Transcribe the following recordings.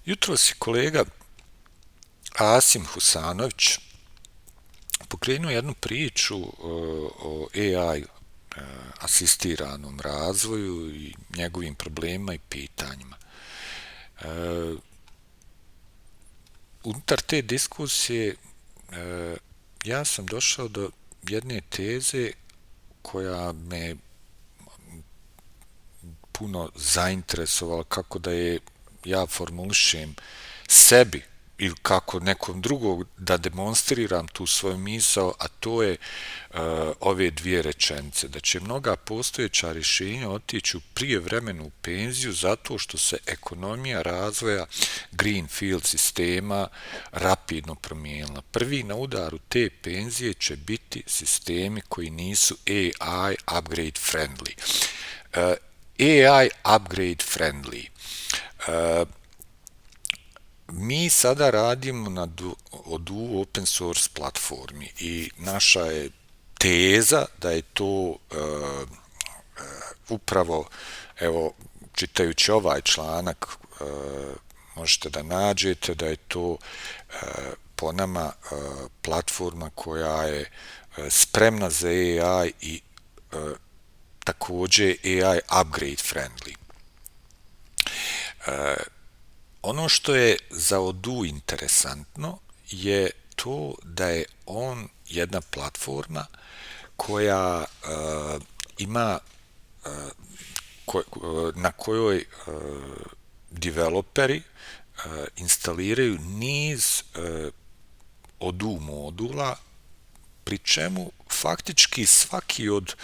Jutros je kolega Asim Husanović pokrenuo jednu priču o AI asistiranom razvoju i njegovim problemima i pitanjima. E, Unutar te diskusije ja sam došao do jedne teze koja me puno zainteresovala kako da je ja formulišem sebi ili kako nekom drugog da demonstriram tu svoju misao, a to je ove dvije rečenice, da će mnoga postojeća rješenja otići u prijevremenu penziju zato što se ekonomija razvoja greenfield sistema rapidno promijenila. Prvi na udaru te penzije će biti sistemi koji nisu AI upgrade friendly. AI upgrade friendly. Mi sada radimo na Odoo open source platformi i naša je teza da je to upravo, evo, čitajući ovaj članak, možete da nađete da je to po nama platforma koja je spremna za AI i također AI upgrade friendly. Ono što je za Odoo interesantno je to da je on jedna platforma koja ima na kojoj developeri instaliraju niz Odoo modula, pri čemu faktički svaki od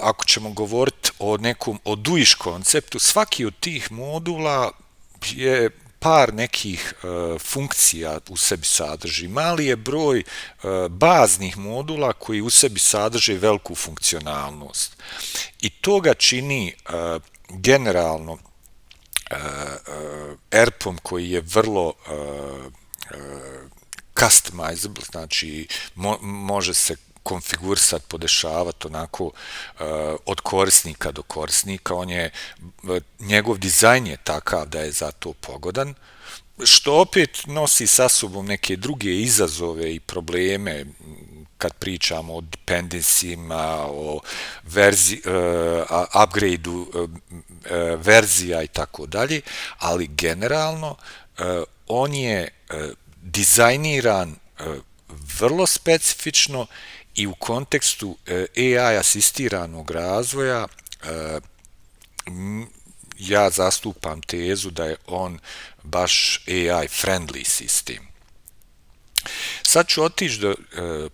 ako ćemo govoriti o nekom Odoo-iš konceptu, svaki od tih modula je par nekih funkcija u sebi sadrži. Mali je broj baznih modula koji u sebi sadrže veliku funkcionalnost. I to ga čini generalno ERP-om koji je vrlo customizable, znači može se konfigurisati, podešavati onako od korisnika do korisnika. Njegov dizajn je takav da je za to pogodan, što opet nosi sa sobom neke druge izazove i probleme kad pričamo o dependencijima, o upgrade-u verzija i tako dalje, ali generalno on je dizajniran vrlo specifično i u kontekstu AI asistiranog razvoja ja zastupam tezu da je on baš AI friendly sistem. Sad ću otići do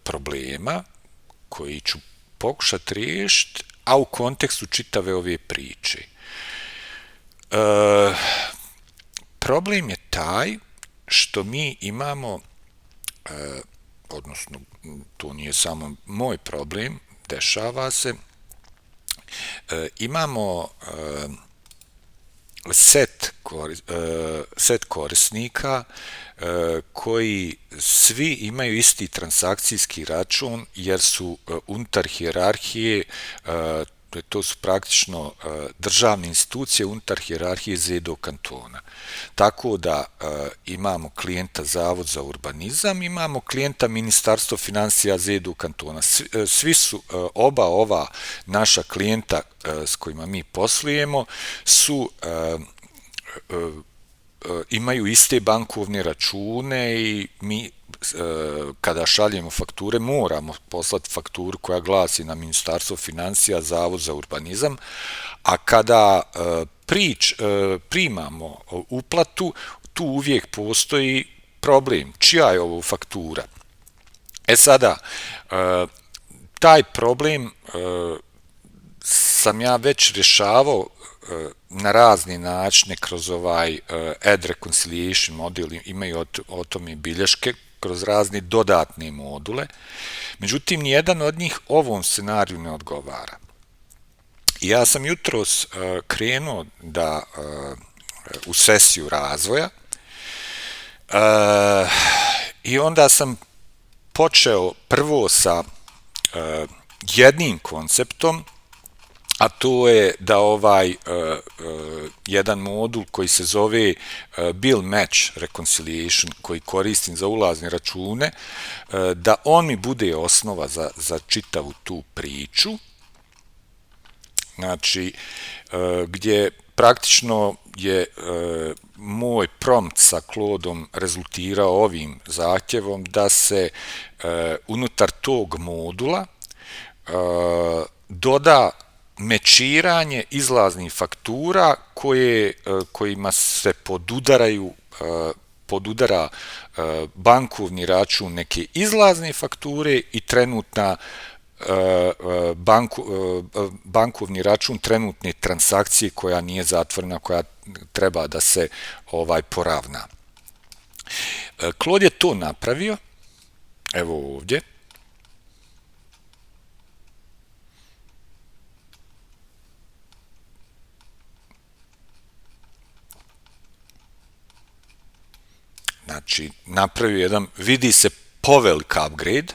problema koji ću pokušati riješiti, a u kontekstu čitave ove priče. Problem je taj što mi imamo, odnosno to nije samo moj problem, dešava se, imamo set korisnika koji svi imaju isti transakcijski račun jer su unutar hijerarhije, to su praktično državne institucije unutar hijerarhije ZDO kantona. Tako da imamo klijenta Zavod za urbanizam, imamo klijenta Ministarstvo financija ZDO kantona. Svi su oba ova naša klijenta s kojima mi poslujemo su imaju iste bankovne račune i mi kada šaljemo fakture moramo poslati fakturu koja glasi na Ministarstvo financija, Zavod za urbanizam, a kada primamo uplatu, tu uvijek postoji problem. Čija je ovo faktura? Sada, taj problem sam ja već rješavao na razne načine kroz ovaj ad reconciliation model, imaju o tome bilješke, kroz razne dodatne module. Međutim, nijedan od njih ovom scenariju ne odgovara. Ja sam jutros krenuo u sesiju razvoja i onda sam počeo prvo sa jednim konceptom, a to je da jedan modul koji se zove Bill Match Reconciliation, koji koristim za ulazne račune, da on mi bude osnova za čitavu tu priču. Znači, gdje praktično je moj prompt sa Claudeom rezultirao ovim zahtjevom da se unutar tog modula doda mečiranje izlaznih faktura kojima se podudara bankovni račun neke izlazne fakture i trenutna bankovni račun trenutne transakcije koja nije zatvorena, koja treba da se poravna. Claude je to napravio, evo ovdje. Znači, napravio jedan, vidi se povelik upgrade.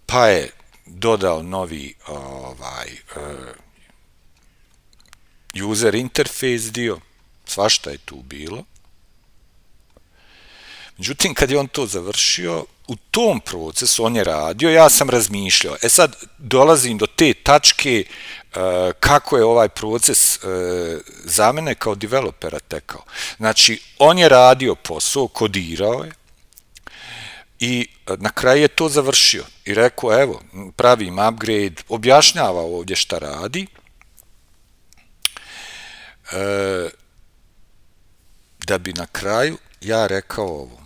Pa je dodao novi user interface dio, svašta je tu bilo. Međutim, kad je on to završio, u tom procesu on je radio, ja sam razmišljao. Sad dolazim do te tačke kako je ovaj proces za mene kao developera tekao. Znači, on je radio posao, kodirao je i na kraju je to završio. I rekao, evo, pravim upgrade, objašnjava ovdje šta radi. Da bi na kraju ja rekao ovo.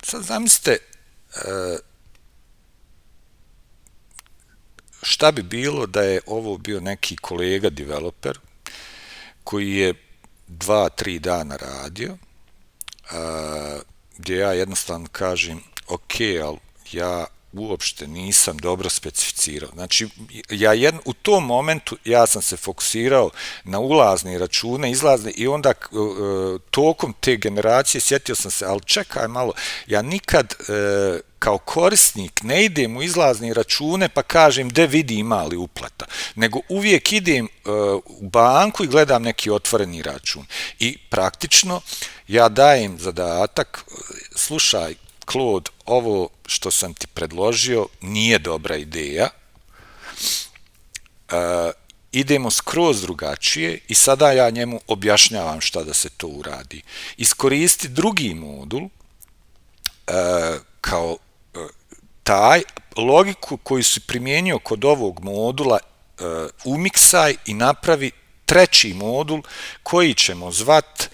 Sad zamislite šta bi bilo da je ovo bio neki kolega developer koji je 2-3 dana radio, gdje ja jednostavno kažem, ok, ali ja uopšte nisam dobro specificirao. Znači, u tom momentu ja sam se fokusirao na ulazne račune, izlazne i onda tokom te generacije sjetio sam se, ali čekaj malo, ja nikad kao korisnik ne idem u izlazne račune pa kažem gde vidi ima li uplata, nego uvijek idem u banku i gledam neki otvoreni račun. I praktično ja dajem zadatak, slušaj, Claude, ovo što sam ti predložio nije dobra ideja, idemo skroz drugačije i sada ja njemu objašnjavam šta da se to uradi. Iskoristi drugi modul kao taj logiku koju si primijenio kod ovog modula umiksaj i napravi treći modul koji ćemo zvat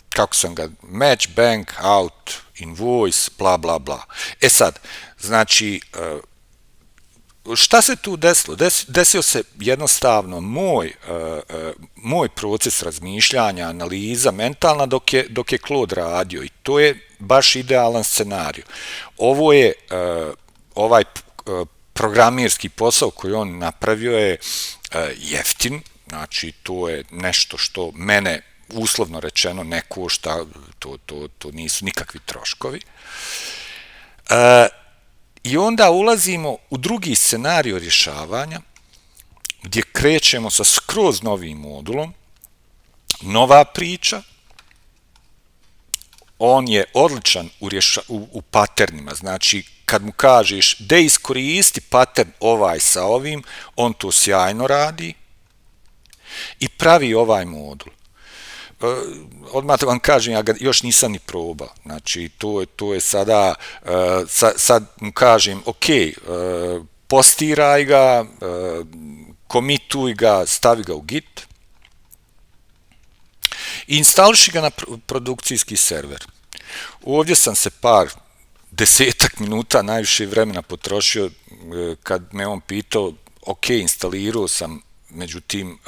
kako sam ga, match bank out invoice, bla, bla, bla. Sad, znači, šta se tu desilo? Desio se jednostavno moj proces razmišljanja, analiza, mentalna dok je Claude radio i to je baš idealan scenarij. Ovo je ovaj programirski posao koji on napravio je jeftin, znači to je nešto što mene uslovno rečeno ne košta, to nisu nikakvi troškovi. I onda ulazimo u drugi scenario rješavanja, gdje krećemo sa skroz novim modulom, nova priča, on je odličan u paternima, znači kad mu kažeš da iskoristi pattern ovaj sa ovim, on to sjajno radi i pravi ovaj modul. Odmah vam kažem, ja ga još nisam ni probao, znači to je sada, sad mu kažem, ok, postiraj ga, komituj ga, stavi ga u Git i instališi ga na produkcijski server. Ovdje sam se par 10 minuta najviše vremena potrošio kad me on pitao, ok, instalirao sam, međutim,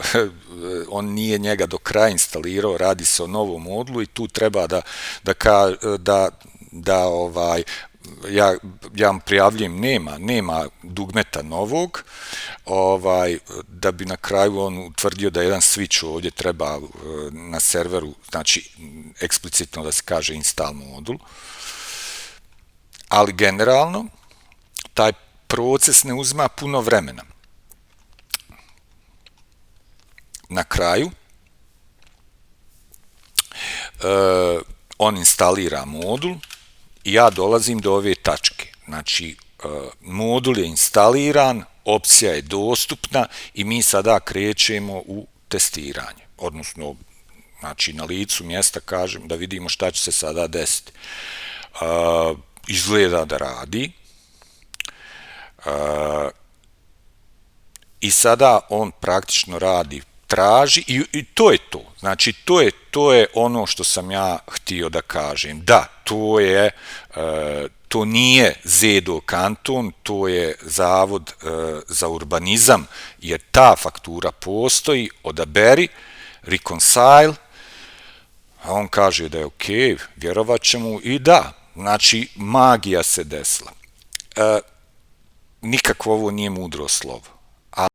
on nije njega do kraja instalirao, radi se o novom modulu i tu treba ja vam prijavljujem, nema dugmeta novog, da bi na kraju on utvrdio da jedan switch ovdje treba na serveru, znači eksplicitno da se kaže install modul, ali generalno taj proces ne uzima puno vremena. Na kraju, on instalira modul i ja dolazim do ove tačke. Znači, modul je instaliran, opcija je dostupna i mi sada krećemo u testiranje. Odnosno, znači, na licu mjesta kažem da vidimo šta će se sada desiti. Izgleda da radi. I sada on praktično radi, traži i to je to. Znači, to je ono što sam ja htio da kažem. Da, to nije ZEDO kanton, to je Zavod za urbanizam, jer ta faktura postoji, odaberi, reconcile, a on kaže da je ok, vjerovat će mu i da, znači magija se desila. Nikakvo ovo nije mudro slovo.